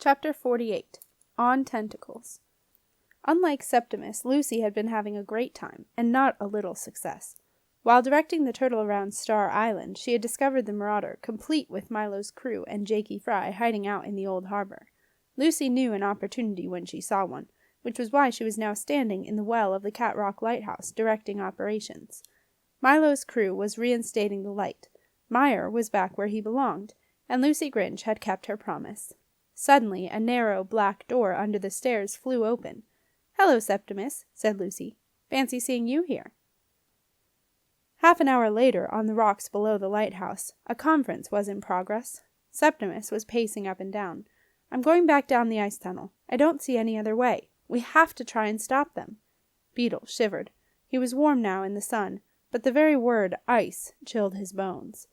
Chapter 48. On Tentacles. Unlike Septimus, Lucy had been having a great time, and not a little success. While directing the turtle around Star Island, she had discovered the marauder, complete with Milo's crew and Jakey Fry hiding out in the old harbor. Lucy knew an opportunity when she saw one, which was why she was now standing in the well of the Cat Rock Lighthouse, directing operations. Milo's crew was reinstating the light. Meyer was back where he belonged, and Lucy Grinch had kept her promise. Suddenly, a narrow, black door under the stairs flew open. "Hello, Septimus," said Lucy. "Fancy seeing you here." Half an hour later, on the rocks below the lighthouse, a conference was in progress. Septimus was pacing up and down. "I'm going back down the ice tunnel. I don't see any other way. We have to try and stop them." Beetle shivered. He was warm now in the sun, but the very word ice chilled his bones.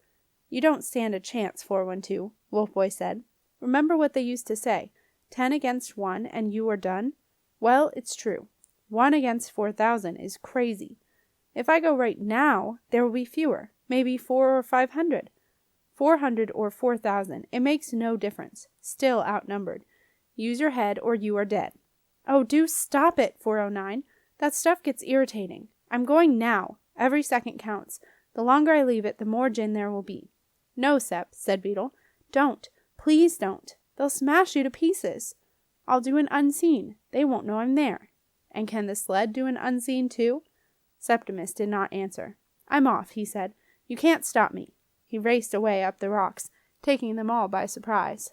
"You don't stand a chance, 412, Wolf-Boy said. "Remember what they used to say, 10 against 1 and you are done? Well, it's true. 1 against 4,000 is crazy. If I go right now, there will be fewer, maybe 400 or 500. 400 or 4,000, it makes no difference. Still outnumbered. Use your head or you are dead." "Oh, do stop it, 409. That stuff gets irritating. I'm going now. Every second counts. The longer I leave it, the more gin there will be." "No, Sep," said Beetle. "Don't. Please don't. They'll smash you to pieces." "I'll do an unseen. They won't know I'm there." "And can the sled do an unseen too?" Septimus did not answer. "I'm off," he said. "You can't stop me." He raced away up the rocks, taking them all by surprise.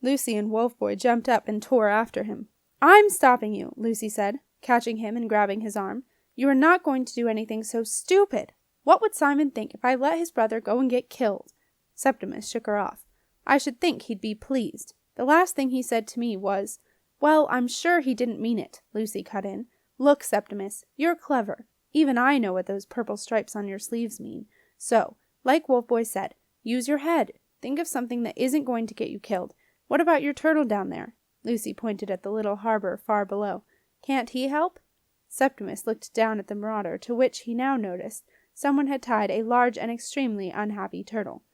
Lucy and Wolf-Boy jumped up and tore after him. "I'm stopping you," Lucy said, catching him and grabbing his arm. "You are not going to do anything so stupid. What would Simon think if I let his brother go and get killed?" Septimus shook her off. "I should think he'd be pleased. The last thing he said to me was—" "Well, I'm sure he didn't mean it," Lucy cut in. "Look, Septimus, you're clever. Even I know what those purple stripes on your sleeves mean. So, like Wolf-Boy said, use your head. Think of something that isn't going to get you killed. What about your turtle down there?" Lucy pointed at the little harbor far below. "Can't he help?" Septimus looked down at the marauder, to which he now noticed someone had tied a large and extremely unhappy turtle.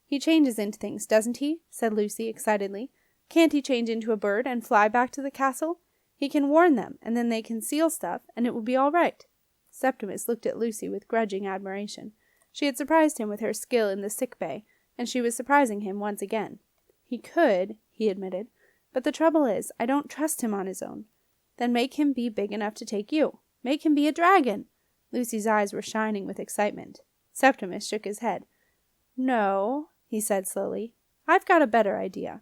"He changes into things, doesn't he?" said Lucy excitedly. "Can't he change into a bird and fly back to the castle? He can warn them, and then they can steal stuff, and it will be all right." Septimus looked at Lucy with grudging admiration. She had surprised him with her skill in the sick bay, and she was surprising him once again. "He could," he admitted, "but the trouble is, I don't trust him on his own." "Then make him be big enough to take you. Make him be a dragon." Lucy's eyes were shining with excitement. Septimus shook his head. "No," he said slowly. "I've got a better idea."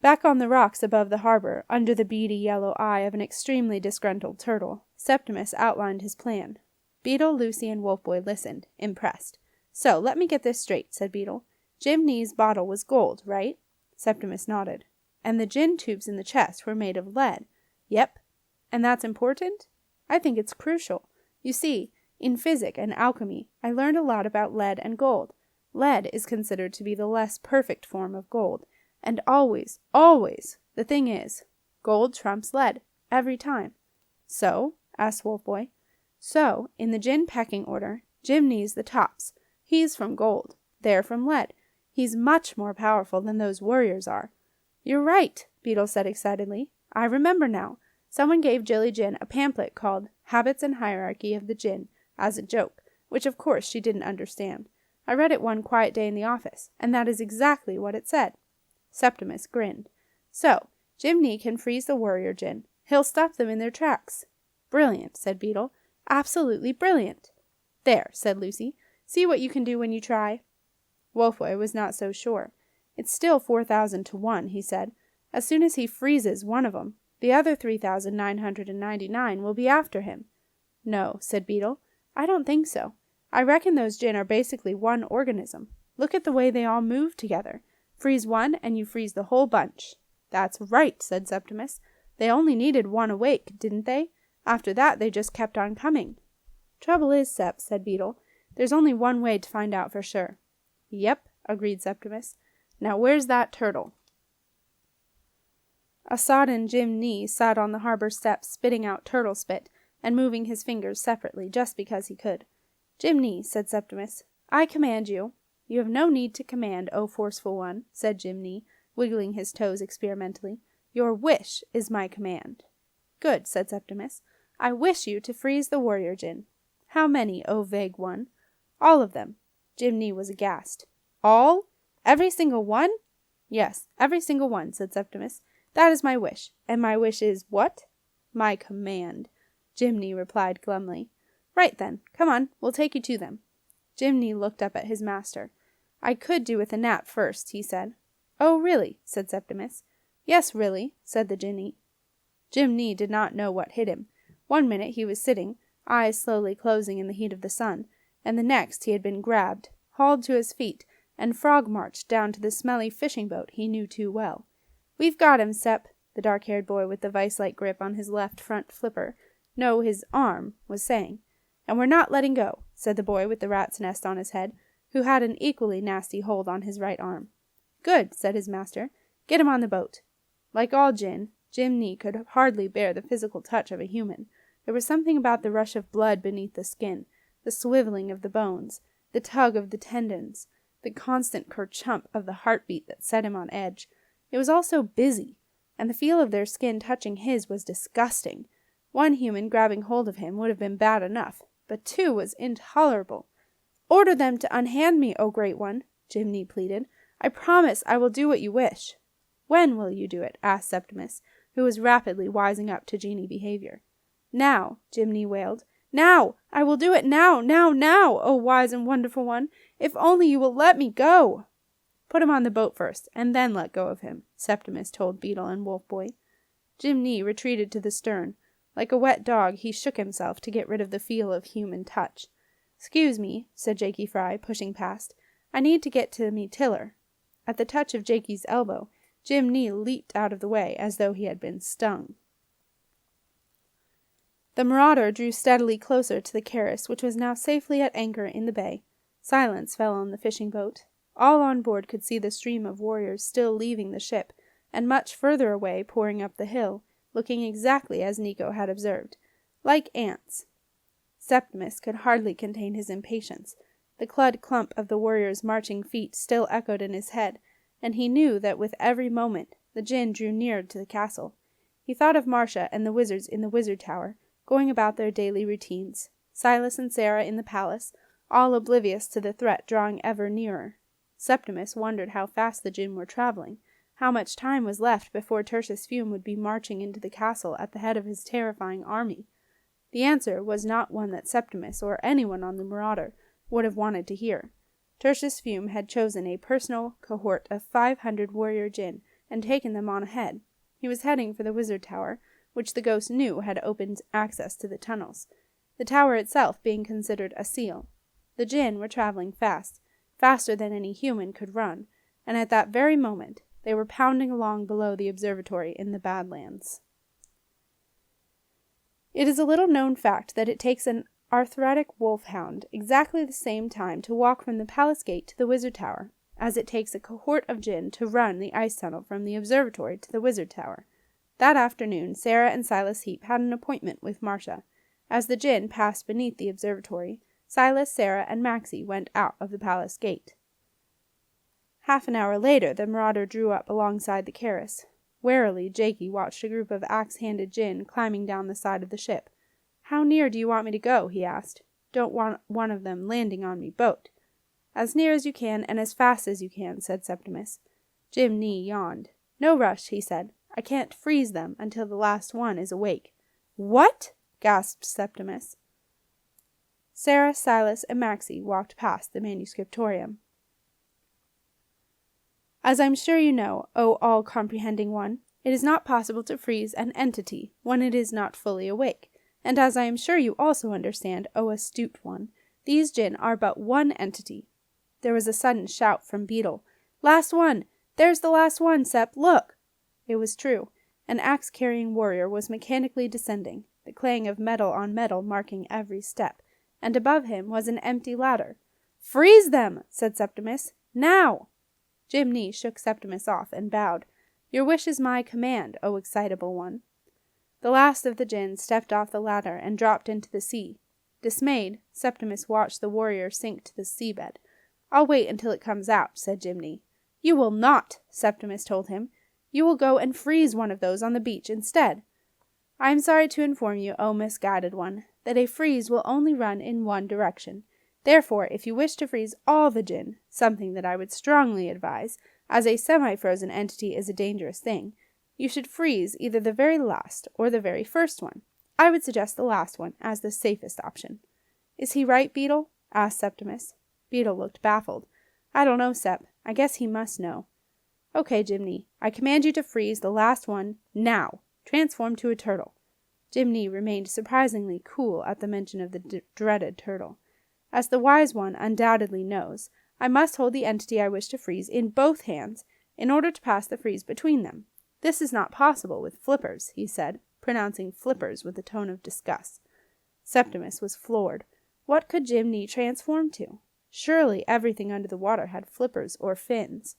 Back on the rocks above the harbor, under the beady yellow eye of an extremely disgruntled turtle, Septimus outlined his plan. Beetle, Lucy, and Wolf-Boy listened, impressed. "So, let me get this straight," said Beetle. "Jim-Nee's bottle was gold, right?" Septimus nodded. "And the gin tubes in the chest were made of lead." "Yep." "And that's important?" "I think it's crucial. You see, in physics and alchemy, I learned a lot about lead and gold. Lead is considered to be the less perfect form of gold. And always, the thing is, gold trumps lead, every time." "So?" asked Wolf-Boy. "So, in the gin pecking order, Jim-Nee's the tops. He's from gold. They're from lead. He's much more powerful than those warriors are." "You're right," Beetle said excitedly. "I remember now. Someone gave Jilly Jin a pamphlet called Habits and Hierarchy of the Jinn as a joke, which of course she didn't understand. I read it one quiet day in the office, and that is exactly what it said." Septimus grinned. "So, Jim-Nee can freeze the warrior Jinn. He'll stop them in their tracks." "Brilliant," said Beetle. "Absolutely brilliant." "There," said Lucy. "See what you can do when you try." Wolf-Boy was not so sure. "It's still 4,000 to 1, he said. "As soon as he freezes one of 'em, the other 3,999 will be after him." "No," said Beetle. "I don't think so. I reckon those Jinn are basically one organism. Look at the way they all move together. Freeze one, and you freeze the whole bunch." "That's right," said Septimus. "They only needed one awake, didn't they? After that, they just kept on coming." "Trouble is, Sep," said Beetle, "there's only one way to find out for sure." "Yep," agreed Septimus. "Now where's that turtle?" A sodden Jim-Nee sat on the harbor steps spitting out turtle spit and moving his fingers separately just because he could. "Jim-Nee," said Septimus, "I command you." "You have no need to command, O forceful one," said Jim-Nee. wiggling his toes experimentally. "Your wish is my command." "Good," said Septimus. "I wish you to freeze the warrior jinn." "How many, O vague one?" "All of them." Jinnee was aghast. "All? Every single one?" "Yes, every single one," said Septimus. "That is my wish. And my wish is what?" "My command," Jinnee replied glumly. "Right then. Come on, we'll take you to them." Jinnee looked up at his master. "I could do with a nap first," he said. "Oh, really?" said Septimus. "Yes, really," said the Jinnee. Jinnee did not know what hit him. One minute he was sitting, eyes slowly closing in the heat of the sun, and the next he had been grabbed, hauled to his feet, and frog-marched down to the smelly fishing boat he knew too well. "We've got him, Sep," the dark-haired boy with the vice-like grip on his left front flipper, no, his arm, was saying. "And we're not letting go," said the boy with the rat's nest on his head, who had an equally nasty hold on his right arm. "Good," said his master. "Get him on the boat." Like all jinn, Jinnee could hardly bear the physical touch of a human. There was something about the rush of blood beneath the skin, the swiveling of the bones, the tug of the tendons, the constant kerchump of the heartbeat that set him on edge. It was all so busy, and the feel of their skin touching his was disgusting. One human grabbing hold of him would have been bad enough, but two was intolerable. "Order them to unhand me, O Great One," Jinnee pleaded. "I promise I will do what you wish." "When will you do it?" asked Septimus, who was rapidly wising up to genie behavior. "Now," Jinnee wailed. "Now! I will do it now, now, O wise and wonderful one! If only you will let me go!" "Put him on the boat first, and then let go of him," Septimus told Beetle and Wolf Boy. Jinnee retreated to the stern. Like a wet dog, he shook himself to get rid of the feel of human touch. "'Scuse me," said Jakey Fry, pushing past. "I need to get to me tiller." At the touch of Jakey's elbow, Jinnee leaped out of the way as though he had been stung. The marauder drew steadily closer to the Keris, which was now safely at anchor in the bay. Silence fell on the fishing boat. All on board could see the stream of warriors still leaving the ship, and much further away pouring up the hill, looking exactly as Nico had observed, like ants. Septimus could hardly contain his impatience. The clud clump of the warriors' marching feet still echoed in his head, and he knew that with every moment the jinn drew nearer to the castle. He thought of Marcia and the wizards in the wizard tower, going about their daily routines, Silas and Sarah in the palace, all oblivious to the threat drawing ever nearer. Septimus wondered how fast the jinn were traveling, how much time was left before Tertius Fume would be marching into the castle at the head of his terrifying army. The answer was not one that Septimus or anyone on the Marauder would have wanted to hear. Tertius Fume had chosen a personal cohort of 500 warrior jinn and taken them on ahead. He was heading for the wizard tower, which the ghost knew had opened access to the tunnels, the tower itself being considered a seal. The jinn were traveling fast, faster than any human could run, and at that very moment they were pounding along below the observatory in the Badlands. It is a little-known fact that it takes an arthritic wolfhound exactly the same time to walk from the palace gate to the wizard tower as it takes a cohort of jinn to run the ice tunnel from the observatory to the wizard tower. That afternoon Sarah and Silas Heap had an appointment with Marcia. As the jinn passed beneath the observatory, Silas, Sarah, and Maxie went out of the palace gate. Half an hour later the Marauder drew up alongside the Keris. Warily Jakey watched a group of axe-handed jinn climbing down the side of the ship. "How near do you want me to go?" he asked. "Don't want one of them landing on me boat." "As near as you can and as fast as you can," said Septimus. Jinnee yawned. "No rush," he said. "I can't freeze them until the last one is awake." "What?" gasped Septimus. Sarah, Silas, and Maxie walked past the manuscriptorium. "As I'm sure you know, O all-comprehending one, it is not possible to freeze an entity when it is not fully awake. And as I am sure you also understand, O astute one, these jinn are but one entity." There was a sudden shout from Beetle. "Last one! There's the last one, Sep! Look!" It was true. An axe-carrying warrior was mechanically descending, the clang of metal on metal marking every step, and above him was an empty ladder. "Freeze them!" said Septimus. "Now!" Jinnee shook Septimus off and bowed. "Your wish is my command, O excitable one." The last of the jinn stepped off the ladder and dropped into the sea. Dismayed, Septimus watched the warrior sink to the seabed. "I'll wait until it comes out," said Jinnee. You will not, Septimus told him. You will go and freeze one of those on the beach instead. I am sorry to inform you, O misguided one, that a freeze will only run in one direction. Therefore, if you wish to freeze all the jinn, something that I would strongly advise, as a semi-frozen entity is a dangerous thing, you should freeze either the very last or the very first one. I would suggest the last one as the safest option. Is he right, Beetle? Asked Septimus. Beetle looked baffled. I don't know, Sep. I guess he must know. Okay, Jinnee. I command you to freeze the last one now. Transform to a turtle. Jinnee remained surprisingly cool at the mention of the dreaded turtle. As the wise one undoubtedly knows, I must hold the entity I wish to freeze in both hands in order to pass the freeze between them. This is not possible with flippers, he said, pronouncing flippers with a tone of disgust. Septimus was floored. What could Jinnee transform to? Surely everything under the water had flippers or fins.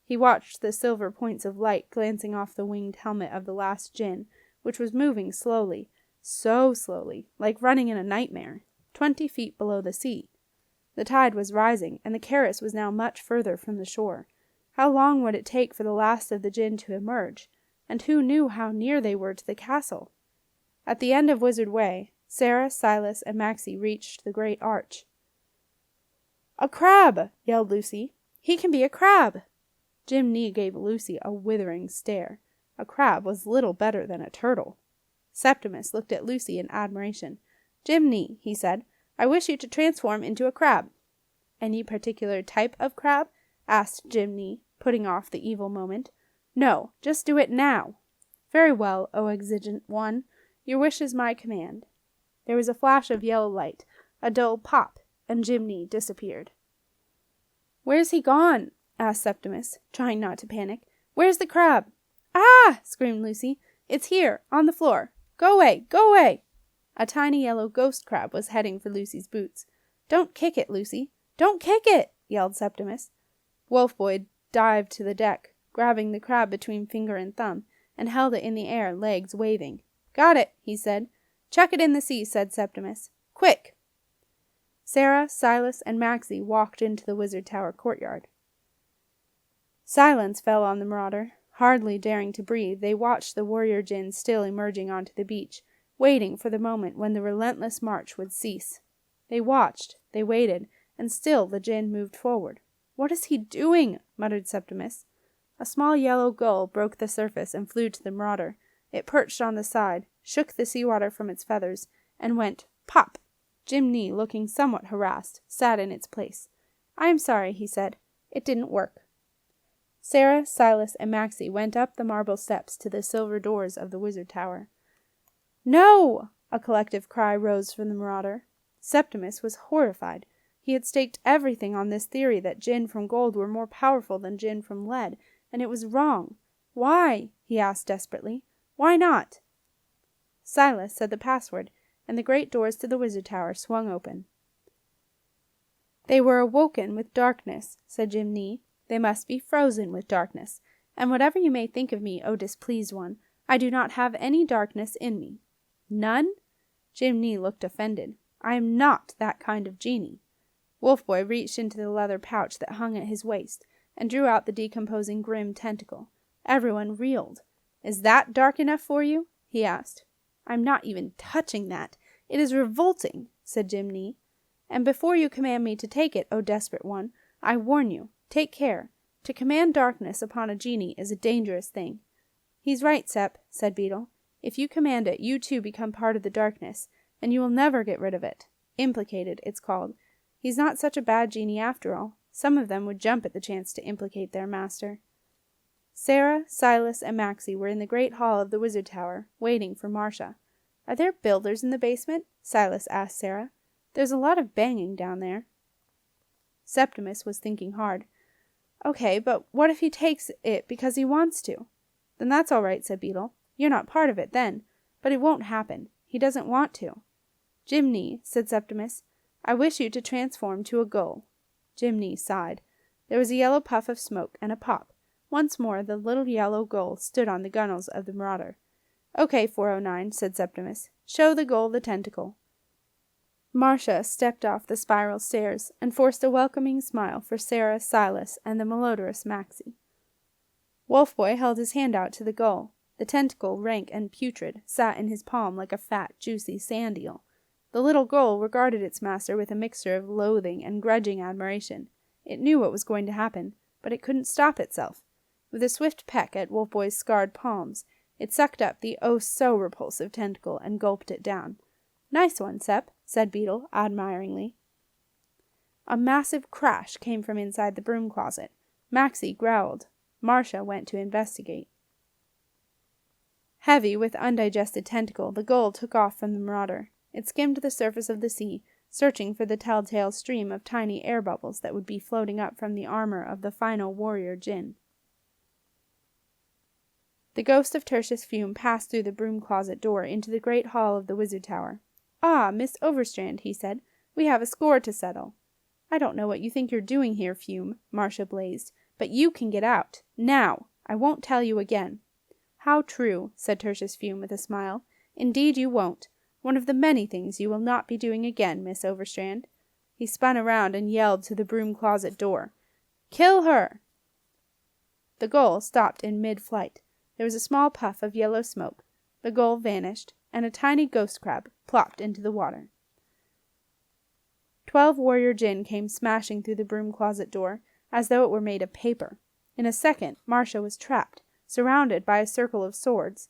He watched the silver points of light glancing off the winged helmet of the last jinn, which was moving slowly, so slowly, like running in a nightmare, 20 feet below the sea. The tide was rising, and the Keris was now much further from the shore. How long would it take for the last of the jinn to emerge? And who knew how near they were to the castle? At the end of Wizard Way, Sarah, Silas, and Maxie reached the great arch. "A crab!" yelled Lucy. "He can be a crab!" Jinnee gave Lucy a withering stare. A crab was little better than a turtle. Septimus looked at Lucy in admiration. "Jinnee," he said, "I wish you to transform into a crab." "Any particular type of crab?" asked Jinnee, putting off the evil moment. "No, just do it now." "Very well, O exigent one. Your wish is my command." There was a flash of yellow light, a dull pop, and Jinnee disappeared. "Where's he gone?" asked Septimus, trying not to panic. "Where's the crab?" "Ah!" screamed Lucy. "It's here, on the floor. Go away! Go away!" A tiny yellow ghost crab was heading for Lucy's boots. "Don't kick it, Lucy! Don't kick it!" yelled Septimus. Wolfboy dived to the deck, grabbing the crab between finger and thumb, and held it in the air, legs waving. "Got it," he said. "Chuck it in the sea," said Septimus. "Quick!" Sarah, Silas, and Maxie walked into the Wizard Tower courtyard. Silence fell on the marauder. Hardly daring to breathe, they watched the warrior jinn still emerging onto the beach, waiting for the moment when the relentless march would cease. They watched, they waited, and still the jinn moved forward. "What is he doing?" muttered Septimus. A small yellow gull broke the surface and flew to the marauder. It perched on the side, shook the seawater from its feathers, and went pop. Jinnee, looking somewhat harassed, sat in its place. "I am sorry," he said. "It didn't work." Sarah, Silas, and Maxie went up the marble steps to the silver doors of the Wizard Tower. "No!" a collective cry rose from the marauder. Septimus was horrified. He had staked everything on this theory that jinn from gold were more powerful than jinn from lead, and it was wrong. "Why?" he asked desperately. "Why not?" Silas said the password, and the great doors to the Wizard Tower swung open. "They were awoken with darkness," said Jinnee. "They must be frozen with darkness. And whatever you may think of me, O displeased one, I do not have any darkness in me." "None?" Jinnee looked offended. "I am not that kind of genie." Wolfboy reached into the leather pouch that hung at his waist, and drew out the decomposing grim tentacle. Everyone reeled. "Is that dark enough for you?" he asked. "I'm not even touching that. It is revolting," said Jinnee. "And before you command me to take it, O desperate one, I warn you, take care. To command darkness upon a genie is a dangerous thing." "He's right, Sep," said Beetle. "If you command it, you too become part of the darkness, and you will never get rid of it. Implicated, it's called. He's not such a bad genie after all. Some of them would jump at the chance to implicate their master." Sarah, Silas, and Maxie were in the great hall of the Wizard Tower, waiting for Marcia. "Are there builders in the basement?" Silas asked Sarah. "There's a lot of banging down there." Septimus was thinking hard. "Okay, but what if he takes it because he wants to?" "Then that's all right," said Beetle. "You're not part of it then. But it won't happen. He doesn't want to." "Jinnee," said Septimus, "I wish you to transform to a gull." Jinnee sighed. There was a yellow puff of smoke and a pop. Once more the little yellow gull stood on the gunwales of the marauder. "Okay, 409," said Septimus. "Show the gull the tentacle." Marcia stepped off the spiral stairs and forced a welcoming smile for Sarah, Silas, and the malodorous Maxie. Wolfboy held his hand out to the gull. The tentacle, rank and putrid, sat in his palm like a fat, juicy sand eel. The little gull regarded its master with a mixture of loathing and grudging admiration. It knew what was going to happen, but it couldn't stop itself. With a swift peck at Wolfboy's scarred palms, it sucked up the oh-so-repulsive tentacle and gulped it down. "Nice one, Sep," said Beetle, admiringly. A massive crash came from inside the broom closet. Maxie growled. Marcia went to investigate. Heavy with undigested tentacle, the gull took off from the marauder. It skimmed the surface of the sea, searching for the telltale stream of tiny air bubbles that would be floating up from the armor of the final warrior djinn. The ghost of Tertius Fume passed through the broom closet door into the great hall of the wizard tower. "Ah, Miss Overstrand," he said, "we have a score to settle." "I don't know what you think you're doing here, Fume," Marcia blazed, "but you can get out. Now! I won't tell you again." "How true," said Tertius Fume with a smile. "Indeed you won't. One of the many things you will not be doing again, Miss Overstrand." He spun around and yelled to the broom closet door. "Kill her!" The gull stopped in mid-flight. There was a small puff of yellow smoke. The gull vanished, and a tiny ghost crab plopped into the water. 12 warrior djinn came smashing through the broom closet door, as though it were made of paper. In a second, Marcia was trapped, surrounded by a circle of swords.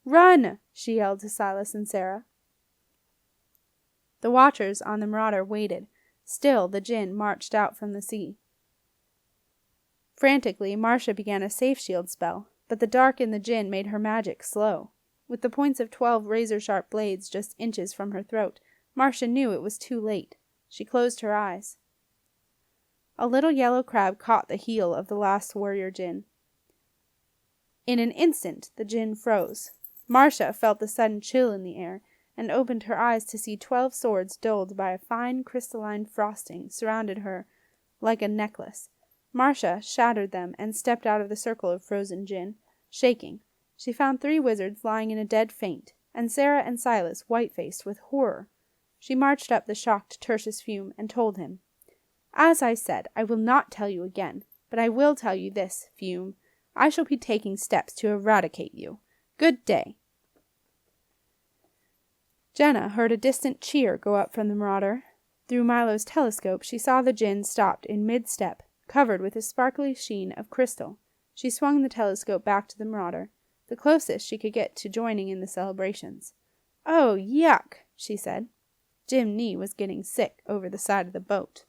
"Run!" she yelled to Silas and Sarah. The watchers on the marauder waited. Still the djinn marched out from the sea. Frantically, Marcia began a safe shield spell, but the dark in the djinn made her magic slow. With the points of 12 razor-sharp blades just inches from her throat, Marcia knew it was too late. She closed her eyes. A little yellow crab caught the heel of the last warrior djinn. In an instant, the djinn froze. Marcia felt the sudden chill in the air, and opened her eyes to see 12 swords dulled by a fine crystalline frosting surrounded her like a necklace. Marcia shattered them and stepped out of the circle of frozen djinn, shaking. She found 3 wizards lying in a dead faint, and Sarah and Silas white-faced with horror. She marched up the shocked Tertius Fume and told him, "As I said, I will not tell you again, but I will tell you this, Fume. I shall be taking steps to eradicate you. Good day." Jenna heard a distant cheer go up from the marauder. Through Milo's telescope, she saw the djinn stopped in mid-step, covered with a sparkly sheen of crystal. She swung the telescope back to the marauder, the closest she could get to joining in the celebrations. "Oh, yuck," she said. Jinnee was getting sick over the side of the boat.